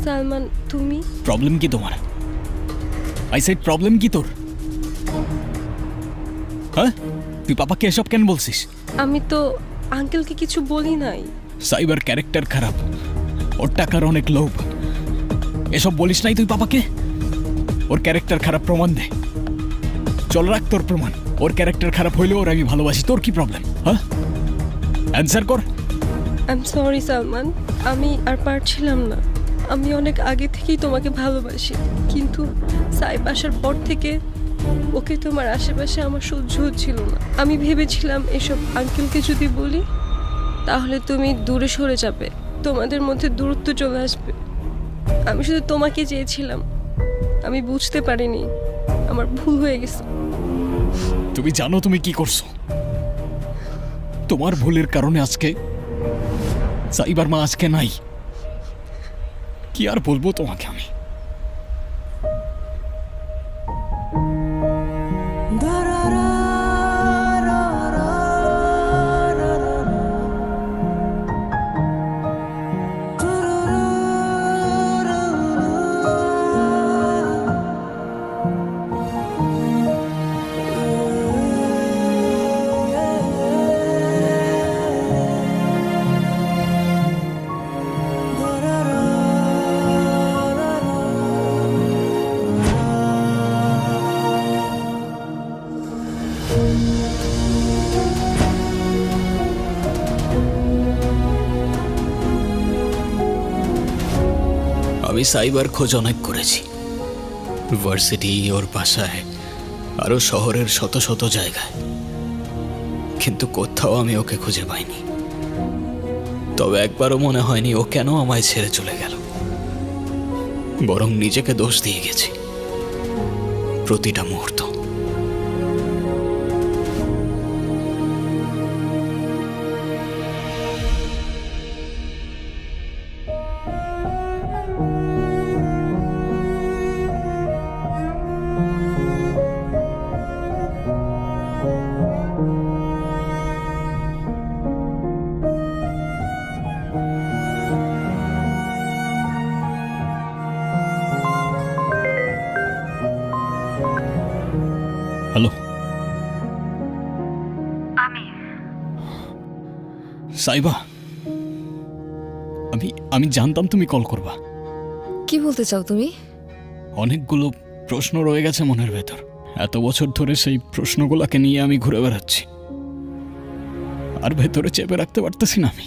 সালমান, তুমি? প্রবলেম কি তোমার? আই সেড প্রবলেম কি তোর? হ্যাঁ, তুই পাপাকে এসব কেন বলছিস? আমি তো আঙ্কেলকে কিছু বলি নাই। সাইবার ক্যারেক্টার খারাপ, ওর টাকার অনেক লোভ। এসব বলিস নাই তুই পাপাকে? ওর ক্যারেক্টার খারাপ প্রমাণ দে। চল রাখ তোর প্রমাণ। ওর ক্যারেক্টার খারাপ হইলেও ওর আমি ভালোবাসি। তোর কি প্রবলেম? হ্যাঁ, অ্যান্সার কর। আই এম সরি সালমান, আমি আর পারছিলাম না। আমি অনেক আগে থেকেই তোমাকে ভালোবাসি, কিন্তু সাইব আসার পর থেকে ওকে তোমার আশেপাশে আমার সহ্য হচ্ছিল না। আমি ভেবেছিলাম এসব আঙ্কেলকে যদি বলি তাহলে তুমি দূরে সরে যাবে, তোমাদের মধ্যে দূরত্ব চলে আসবে। আমি শুধু তোমাকে চেয়েছিলাম, আমি বুঝতে পারিনি, আমার ভুল হয়ে গেছে। তুমি জানো তুমি কি করছো? তোমার ভুলের কারণে আজকে সাইবার মা আজকে নাই। কি আর বলবো তোমাকে আমি? আমি সাইবার খোঁজ অনেক করেছি, ভার্সিটি, ওর বাসায়, আরো শহরের শত শত জায়গায়, কিন্তু কোথাও আমি ওকে খুঁজে পাইনি। তবে একবারও মনে হয়নি ও কেন আমায় ছেড়ে চলে গেল, বরং নিজেকে দোষ দিয়ে গেছি প্রতিটা মুহূর্ত। হ্যালো, সাইবা, আমি জানতাম তুমি কল করবা। কি বলতে চাও তুমি? অনেকগুলো প্রশ্ন রয়ে গেছে মনের ভেতর। এত বছর ধরে সেই প্রশ্নগুলোকে নিয়ে আমি ঘুরে বেড়াচ্ছি, আর ভেতরে চেপে রাখতে পারতেছি না আমি।